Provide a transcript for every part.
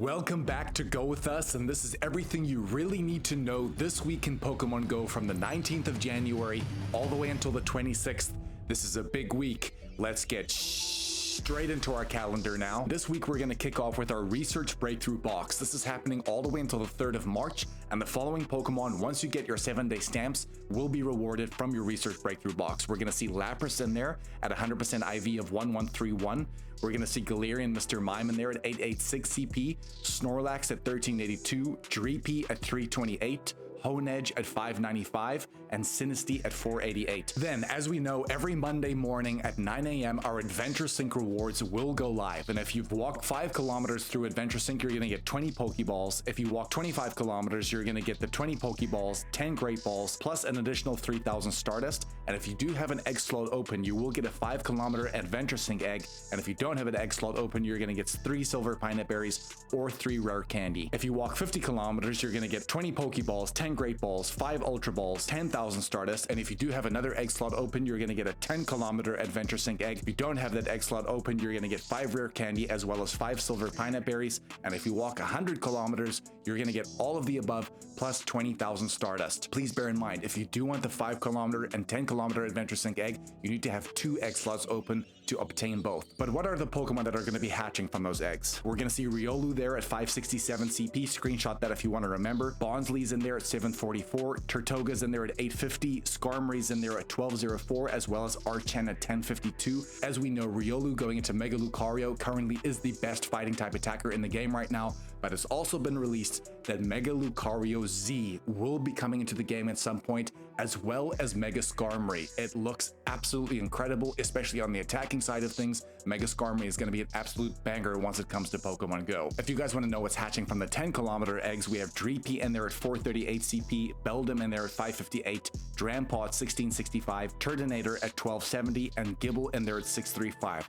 Welcome back to Go With Us, and this is everything you really need to know this week in Pokemon Go from the 19th of January all the way until the 26th. This is a big week. Let's get straight into our calendar now. This week we're going to kick off with our Research Breakthrough Box. This is happening all the way until the 3rd of March, and the following Pokemon, once you get your 7-day stamps, will be rewarded from your Research Breakthrough Box. We're going to see Lapras in there at 100% IV of 1131. We're going to see Galarian Mr. Mime in there at 886 CP, Snorlax at 1382, Dreepy at 328, Honedge at 595, and Sinistea at 488. Then, as we know, every Monday morning at 9 a.m., our Adventure Sync rewards will go live. And if you've walked 5 kilometers through Adventure Sync, you're going to get 20 Pokeballs. If you walk 25 kilometers, you're going to get the 20 Pokeballs, 10 Great Balls, plus an additional 3,000 Stardust. And if you do have an egg slot open, you will get a 5-kilometer Adventure Sync egg. And if you don't have an egg slot open, you're going to get 3 Silver Pineapple Berries or 3 Rare Candy. If you walk 50 kilometers, you're going to get 20 Pokeballs, 10 Great Balls, 5 Ultra Balls, 10,000 Stardust, and if you do have another egg slot open, you're going to get a 10-kilometer Adventure Sync egg. If you don't have that egg slot open, you're going to get 5 Rare Candy as well as 5 Silver Pineapple Berries, and if you walk 100 kilometers, you're going to get all of the above plus 20,000 Stardust. Please bear in mind, if you do want the 5-kilometer and 10-kilometer Adventure Sync egg, you need to have 2 egg slots open to obtain both. But what are the Pokemon that are going to be hatching from those eggs? We're going to see Riolu there at 567 CP, screenshot that if you want to remember. Bonslee's in there at 744, Turtoga's in there at 850, Skarmory's in there at 1204, as well as Archen at 1052. As we know, Riolu going into Mega Lucario currently is the best fighting type attacker in the game right now, but it's also been released that Mega Lucario Z will be coming into the game at some point, as well as Mega Skarmory. It looks absolutely incredible, especially on the attacking side of things. Mega Skarmory is going to be an absolute banger once it comes to Pokemon Go. If you guys want to know what's hatching from the 10-kilometer eggs, we have Dreepy in there at 438 CP, Beldum in there at 558, Drampa at 1665, Turtonator at 1270, and Gible in there at 635.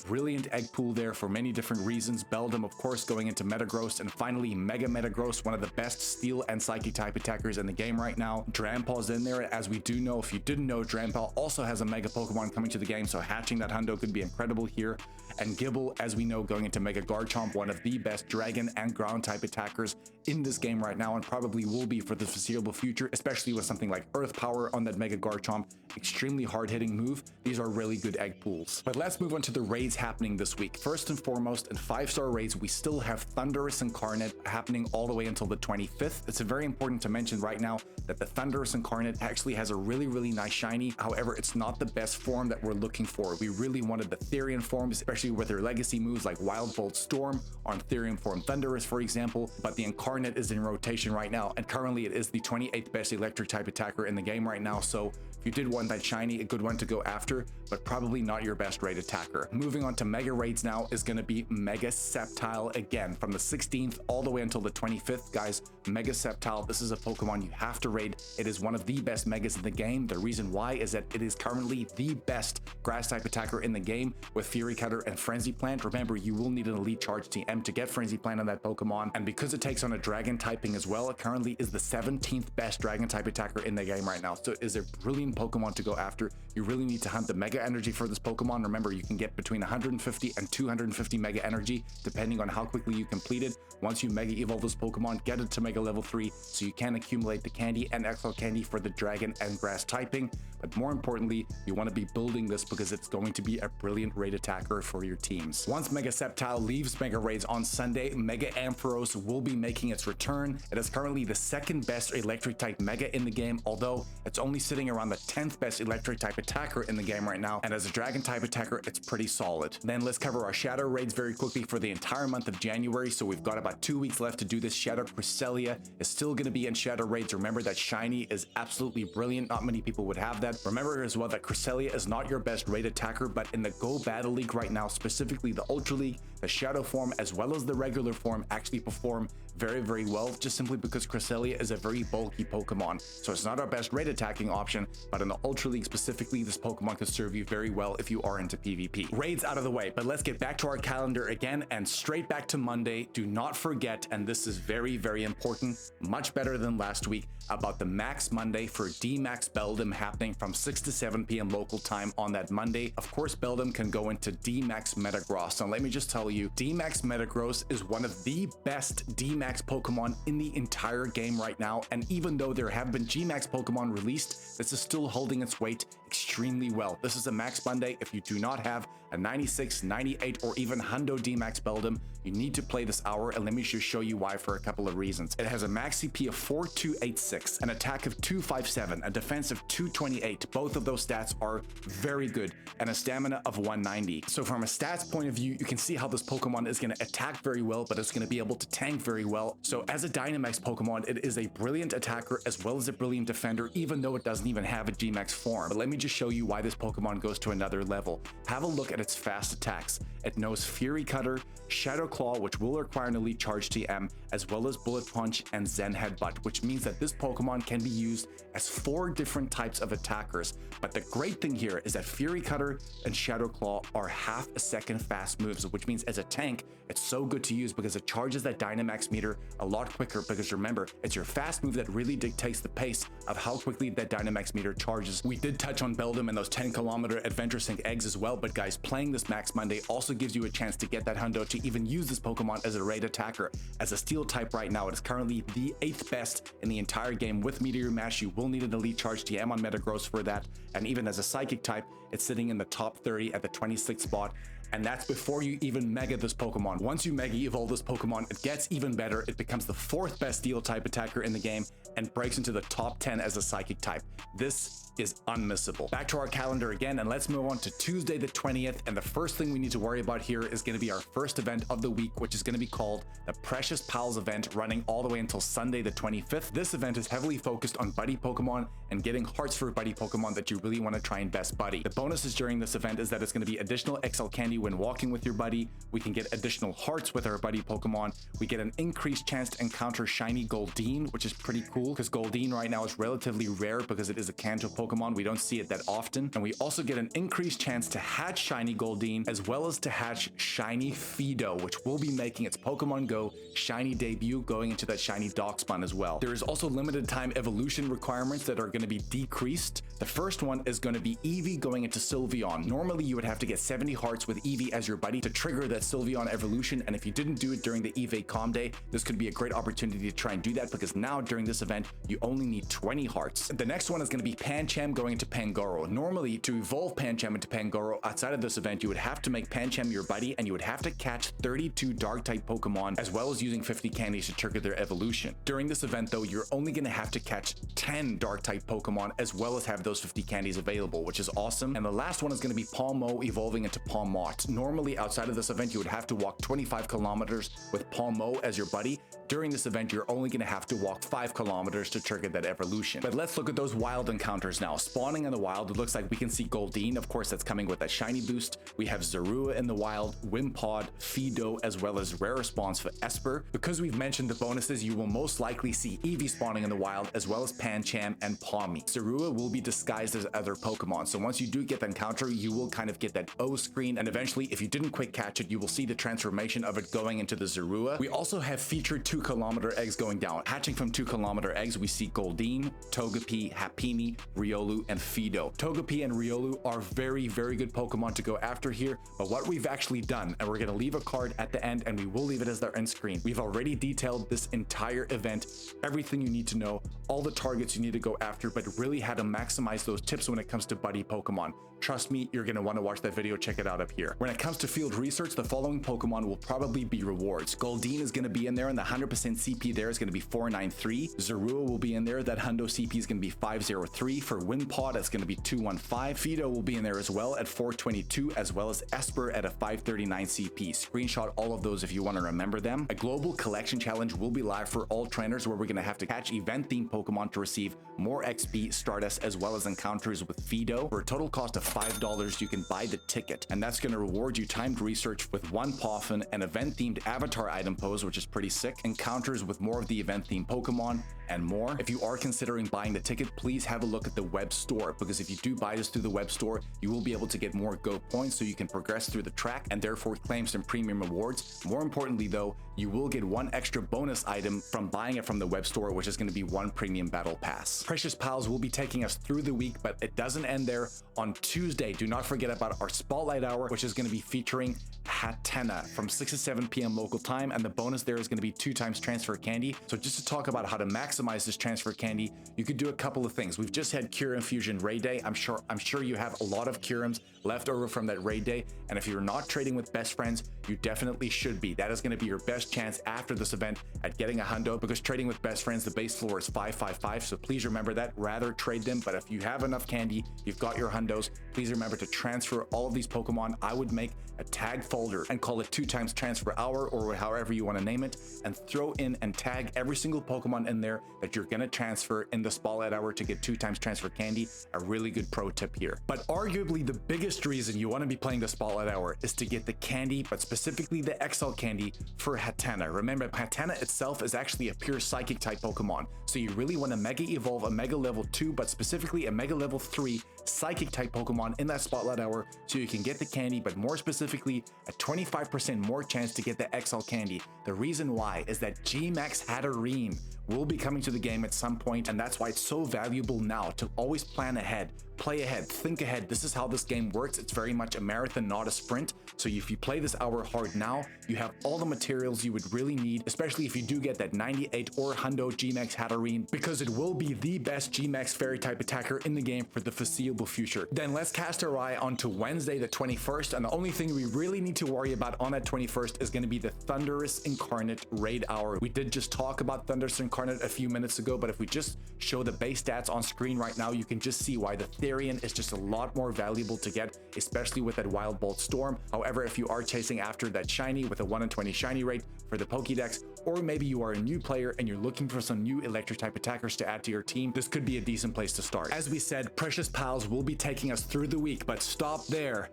Brilliant egg pool there for many different reasons. Beldum, of course, going into Metagross, and finally Mega Metagross, one of the best Steel and Psychic type attackers in the game right now. Drampa's in there, as we do know. If you didn't know, Drampa also has a Mega Pokemon coming to the game, so hatching that hundo could be incredible here. And Gible, as we know, going into Mega Garchomp, one of the best Dragon and Ground type attackers in this game right now, and probably will be for the foreseeable future, especially with something like Earth Power on that Mega Garchomp. Extremely hard-hitting move. These are really good egg pools. But let's move on to the raids happening this week. First and foremost, in 5-star raids, we still have Thundurus Incarnate happening all the way until the 25th. It's very important to mention right now that the Thundurus Incarnate actually has a really nice shiny. However, it's not the best form that we're looking for. We really wanted the Therian form, especially with their legacy moves like Wild Bolt Storm on Therian form Thundurus, for example, but the Incarnate is in rotation right now, and currently it is the 28th best electric type attacker in the game right now, so if you did want that shiny, a good one to go after, but probably not your best raid attacker. Moving on to Mega Raids now is going to be Mega Sceptile again, from the 16th all the way until the 25th, guys. Mega Sceptile, this is a Pokemon you have to raid. It is one of the best Megas in the game. The reason why is that it is currently the best grass type attacker in the game with Fury Cutter and Frenzy Plant. Remember, you will need an Elite Charge TM to get Frenzy Plant on that Pokemon, and because it takes on a Dragon typing as well, it currently is the 17th best Dragon type attacker in the game right now, so it is a brilliant Pokemon to go after. You really need to hunt the Mega Energy for this Pokemon. Remember, you can get between 150 and 250 Mega Energy depending on how quickly you complete it. Once you Mega Evolve this Pokemon, get it to Mega level 3 so you can accumulate the candy and XL candy for the Dragon and Grass typing. But more importantly, you want to be building this because it's going to be a brilliant raid attacker for your teams. Once Mega Sceptile leaves Mega Raids on Sunday, Mega Ampharos will be making its return. It is currently the 2nd best electric type Mega in the game, although it's only sitting around the 10th best electric type attacker in the game right now, and as a Dragon type attacker, it's pretty solid. Then let's cover our Shadow Raids very quickly for the entire month of January, so we've got about 2 weeks left to do this. Shadow Cresselia is still going to be in Shadow Raids. Remember that shiny is absolutely brilliant. Not many people would have that. Remember as well that Cresselia is not your best raid attacker, but in the Go Battle League right now, specifically the Ultra League, the Shadow form as well as the regular form actually perform very well, just simply because Cresselia is a very bulky Pokemon. So it's not our best raid attacking option, but in the Ultra League specifically, this Pokemon could serve you very well if you are into PvP. Raids out of the way, but let's get back to our calendar again and straight back to Monday. Do not forget, and this is very, very important, much better than last week, about the Max Monday for Dynamax Beldum happening from 6 to 7 p.m. local time on that Monday. Of course, Beldum can go into Dynamax Metagross. And let me just tell you, Dynamax Metagross is one of the best Dynamax Pokemon in the entire game right now. And even though there have been Gmax Pokemon released, this is still holding its weight extremely well. This is a Max Monday. If you do not have a 96, 98, or even Hundo Dynamax Beldum, you need to play this hour, and let me just show you why for a couple of reasons. It has a max CP of 4286, an attack of 257, a defense of 228. Both of those stats are very good, and a stamina of 190. So from a stats point of view, you can see how this Pokemon is going to attack very well, but it's going to be able to tank very well. So as a Dynamax Pokemon, it is a brilliant attacker as well as a brilliant defender, even though it doesn't even have a Gmax form. But let me just show you why this Pokemon goes to another level. Have a look at its fast attacks. It knows Fury Cutter, Shadow Claw, which will require an Elite Charge TM, as well as Bullet Punch and Zen Headbutt, which means that this Pokemon can be used as 4 different types of attackers. But the great thing here is that Fury Cutter and Shadow Claw are half a second fast moves, which means as a tank, it's so good to use because it charges that Dynamax meter a lot quicker, because remember, it's your fast move that really dictates the pace of how quickly that Dynamax meter charges. We did touch on Beldum and those 10-kilometer Adventure Sync eggs as well, but guys, playing this Max Monday also gives you a chance to get that Hundo to even use this Pokemon as a raid attacker. As a Steel type right now, it is currently the 8th best in the entire game. With Meteor Mash, you will need an Elite Charge TM on Metagross for that, and even as a Psychic type, it's sitting in the top 30 at the 26th spot. And that's before you even Mega this Pokemon. Once you Mega Evolve this Pokemon, it gets even better. It becomes the 4th best Steel type attacker in the game and breaks into the top 10 as a Psychic type. This is unmissable. Back to our calendar again, and let's move on to Tuesday the 20th. And the first thing we need to worry about here is going to be our first event of the week, which is going to be called the Precious Pals event, running all the way until Sunday the 25th. This event is heavily focused on buddy Pokemon and getting hearts for buddy Pokemon that you really want to try and best buddy. The bonuses during this event is that it's going to be additional XL candy when walking with your buddy. We can get additional hearts with our buddy Pokemon. We get an increased chance to encounter Shiny Goldeen, which is pretty cool because Goldeen right now is relatively rare because it is a Kanto Pokemon. We don't see it that often. And we also get an increased chance to hatch Shiny Goldeen as well as to hatch Shiny Fidough, which will be making its Pokemon GO Shiny debut, going into that Shiny Darkspawn as well. There is also limited time evolution requirements that are going to be decreased. The first one is going to be Eevee going into Sylveon. Normally you would have to get 70 hearts with Eevee as your buddy to trigger that Sylveon evolution, and if you didn't do it during the Eevee Calm Day, this could be a great opportunity to try and do that, because now during this event you only need 20 hearts. The next one is going to be Pancham going into Pangoro. Normally, to evolve Pancham into Pangoro outside of this event, you would have to make Pancham your buddy, and you would have to catch 32 dark type Pokemon as well as using 50 candies to trigger their evolution. During this event though, you're only going to have to catch 10 dark type Pokemon as well as have those 50 candies available, which is awesome. And the last one is going to be Palmo evolving into Palmot. Normally outside of this event you would have to walk 25 kilometers with Palmo as your buddy. During this event you're only going to have to walk 5 kilometers to trigger that evolution. But let's look at those wild encounters now. Spawning in the wild, it looks like we can see Goldeen. Of course, that's coming with that shiny boost. We have Zorua in the wild, Wimpod, Fidough, as well as rare spawns for Esper. Because we've mentioned the bonuses, you will most likely see Eevee spawning in the wild, as well as Pancham and Pawmi. Zorua will be disguised as other Pokemon, so once you do get the encounter, you will kind of get that O screen, and eventually, if you didn't quick catch it, you will see the transformation of it going into the Zorua. We also have featured 2-kilometer eggs going down. Hatching from 2-kilometer eggs, we see Goldeen, Togepi, Happiny, Riolu, and Fidough. Togepi and Riolu are very, very good Pokemon to go after here, but what we've actually done, and we're going to leave a card at the end, and we will leave it as their end screen. We've already detailed this entire event, everything you need to know, all the targets you need to go after, but really how to maximize those tips when it comes to buddy Pokemon. Trust me, you're going to want to watch that video. Check it out up here. When it comes to field research, the following Pokemon will probably be rewards. Goldeen is going to be in there, and the 100% CP there is going to be 493. Zorua will be in there. That Hundo CP is going to be 503. For Wimpod, that's going to be 215. Fidough will be in there as well at 422, as well as Esper at a 539 CP. Screenshot all of those if you want to remember them. A global collection challenge will be live for all trainers, where we're going to have to catch event-themed Pokemon to receive more XP, Stardust, as well as encounters with Fidough. For a total cost of $5, you can buy the ticket, and that's going to reward you timed research with 1 Poffin, an event-themed avatar item pose, which is pretty sick, encounters with more of the event-themed Pokemon, and more. If you are considering buying the ticket, please have a look at the web store, because if you do buy this through the web store, you will be able to get more Go points so you can progress through the track and therefore claim some premium rewards. More importantly though, you will get one extra bonus item from buying it from the web store, which is going to be one premium battle pass. Precious Pals will be taking us through the week, but it doesn't end there. On Tuesday, do not forget about our Spotlight Hour, which is going to be featuring Hatenna from 6 to 7 p.m. local time, and the bonus there is going to be 2 times transfer candy. So just to talk about how to maximize this transfer candy, you could do a couple of things. We've just had Kyurem Fusion Raid Day. I'm sure you have a lot of Kyurems left over from that raid day, and if you're not trading with best friends, you definitely should be. That is going to be your best chance after this event at getting a hundo, because trading with best friends, the base floor is 555, so please remember that. Rather trade them, but if you have enough candy, you've got your hundos, please remember to transfer all of these Pokemon. I would make a tag folder and call it 2 times transfer hour, or however you want to name it, and throw in and tag every single Pokemon in there that you're going to transfer in the Spotlight Hour to get 2 times transfer candy. A really good pro tip here. But arguably the biggest reason you want to be playing the Spotlight Hour is to get the candy, but specifically the XL candy for Hatenna. Remember, Hatenna itself is actually a pure psychic type Pokemon, so you really want to mega evolve a mega level 2, but specifically a mega level 3 psychic type Pokemon in that Spotlight Hour so you can get the candy, but more specifically a 25% more chance to get the XL candy. The reason why is that Gmax Hatterene will be coming to the game at some point, and that's why it's so valuable now to always plan ahead, play ahead, think ahead. This is how this game works. It's very much a marathon, not a sprint. So if you play this hour hard now, you have all the materials you would really need, especially if you do get that 98 or Hundo Gmax Hatterene, because it will be the best Gmax Fairy type attacker in the game for the foreseeable future. Then let's cast our eye onto Wednesday the 21st, and the only thing we really need to worry about on that 21st is going to be the Thundurus Incarnate Raid Hour. We did just talk about Thundurus Incarnate a few minutes ago, but if we just show the base stats on screen right now, you can just see why the Therian is just a lot more valuable to get, especially with that Wild Bolt Storm. However, if you are chasing after that shiny with a 1 in 20 shiny rate for the Pokédex, or maybe you are a new player and you're looking for some new electric type attackers to add to your team, this could be a decent place to start. As we said, Precious Pals will be taking us through the week, but stop there.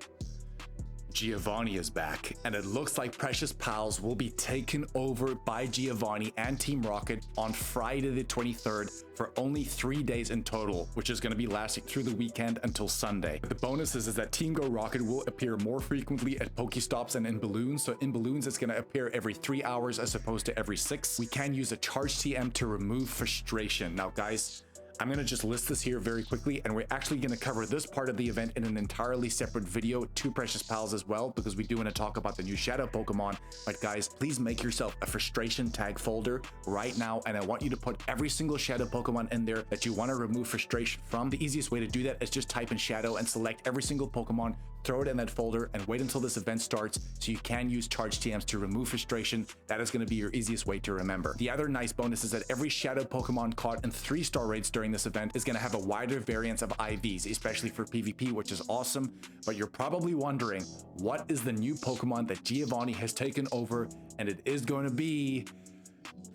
Giovanni is back, and it looks like Precious Pals will be taken over by Giovanni and Team Rocket on Friday the 23rd for only 3 days in total, which is going to be lasting through the weekend until Sunday. The bonus is that Team Go Rocket will appear more frequently at Pokestops and in Balloons. So in Balloons, it's going to appear every 3 hours as opposed to every 6. We can use a Charge TM to remove frustration. Now guys, I'm going to just list this here very quickly, and we're actually going to cover this part of the event in an entirely separate video to Precious Pals as well, because we do want to talk about the new Shadow Pokemon. But guys, please make yourself a frustration tag folder right now, and I want you to put every single Shadow Pokemon in there that you want to remove frustration from. The easiest way to do that is just type in Shadow and select every single Pokemon, throw it in that folder, and wait until this event starts so you can use Charge TMs to remove frustration. That is going to be your easiest way to remember. The other nice bonus is that every Shadow Pokemon caught in 3-star raids during this event is going to have a wider variance of IVs, especially for PvP, which is awesome. But you're probably wondering, what is the new Pokemon that Giovanni has taken over? And it is going to be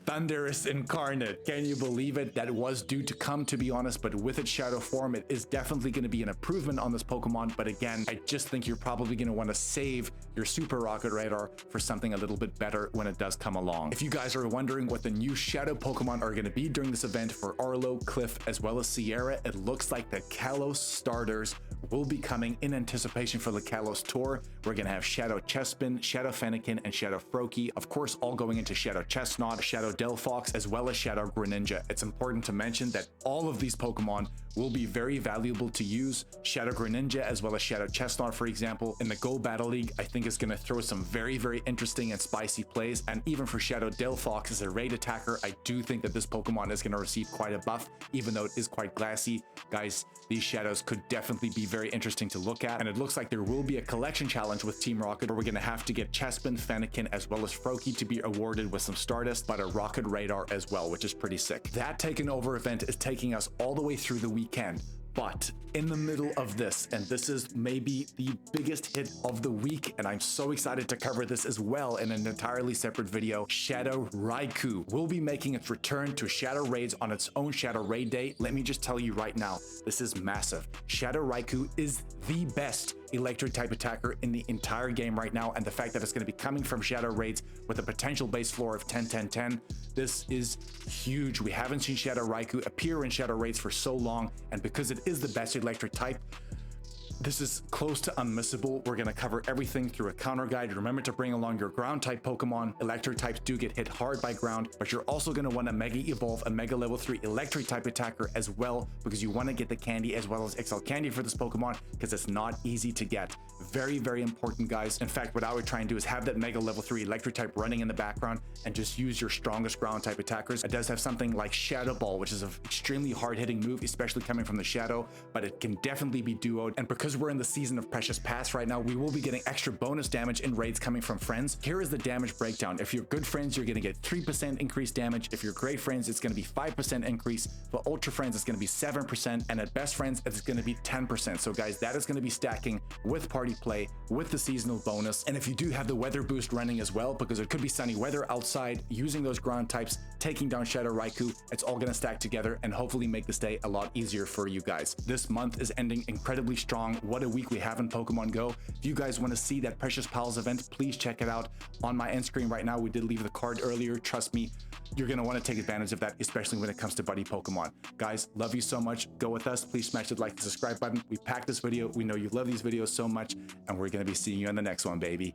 Thundurus Incarnate. Can you believe it? That was due to come, to be honest, but with its shadow form, it is definitely going to be an improvement on this Pokemon. But again, I just think you're probably going to want to save your Super Rocket Radar for something a little bit better when it does come along. If you guys are wondering what the new shadow Pokemon are going to be during this event for Arlo, Cliff, as well as Sierra, it looks like the Kalos starters will be coming in anticipation for the Kalos tour. We're going to have Shadow Chespin, Shadow Fennekin, and Shadow Froakie, of course, all going into Shadow Chestnut, Shadow Delphox, as well as Shadow Greninja. It's important to mention that all of these Pokemon will be very valuable to use. Shadow Greninja as well as Shadow Chestnut, for example, in the Go Battle League, I think is going to throw some very, very interesting and spicy plays. And even for Shadow Delphox as a raid attacker, I do think that this Pokemon is going to receive quite a buff, even though it is quite glassy. Guys, these shadows could definitely be very interesting to look at, and it looks like there will be a collection challenge with Team Rocket where we're going to have to get Chespin, Fennekin, as well as Froakie to be awarded with some Stardust, but a Rocket Radar as well, which is pretty sick. That Taken Over event is taking us all the way through the weekend. But in the middle of this, and this is maybe the biggest hit of the week, and I'm so excited to cover this as well in an entirely separate video, Shadow Raikou will be making its return to Shadow Raids on its own Shadow Raid Day. Let me just tell you right now, this is massive. Shadow Raikou is the best electric type attacker in the entire game right now, and the fact that it's going to be coming from Shadow Raids with a potential base floor of 10-10-10, this is huge. We haven't seen Shadow Raikou appear in Shadow Raids for so long, and because it is the best electric type. This is close to unmissable. We're gonna cover everything through a counter guide. Remember to bring along your ground type Pokemon. Electric types do get hit hard by ground, but you're also gonna wanna Mega Evolve a Mega Level 3 electric type attacker as well, because you wanna get the candy as well as XL candy for this Pokemon, because it's not easy to get. Very, very important, guys. In fact, what I would try and do is have that Mega Level 3 electric type running in the background and just use your strongest ground type attackers. It does have something like Shadow Ball, which is an extremely hard hitting move, especially coming from the Shadow, but it can definitely be duoed. And because we're in the season of Precious Pass right now, we will be getting extra bonus damage in raids coming from friends. Here is the damage breakdown. If you're good friends, you're gonna get 3% increased damage. If you're great friends, it's gonna be 5% increase. For ultra friends, it's gonna be 7%. And at best friends, it's gonna be 10%. So guys, that is gonna be stacking with party play, with the seasonal bonus. And if you do have the weather boost running as well, because it could be sunny weather outside, using those ground types, taking down Shadow Raikou, it's all gonna stack together and hopefully make this day a lot easier for you guys. This month is ending incredibly strong. What a week we have in Pokemon Go. If you guys want to see that Precious Pals event, please check it out on my end screen right now. We did leave the card earlier. Trust me, you're going to want to take advantage of that, especially when it comes to buddy Pokemon. Guys, love you so much. Go with us. Please smash the like and subscribe button. We packed this video. We know you love these videos so much, and we're going to be seeing you in the next one, baby.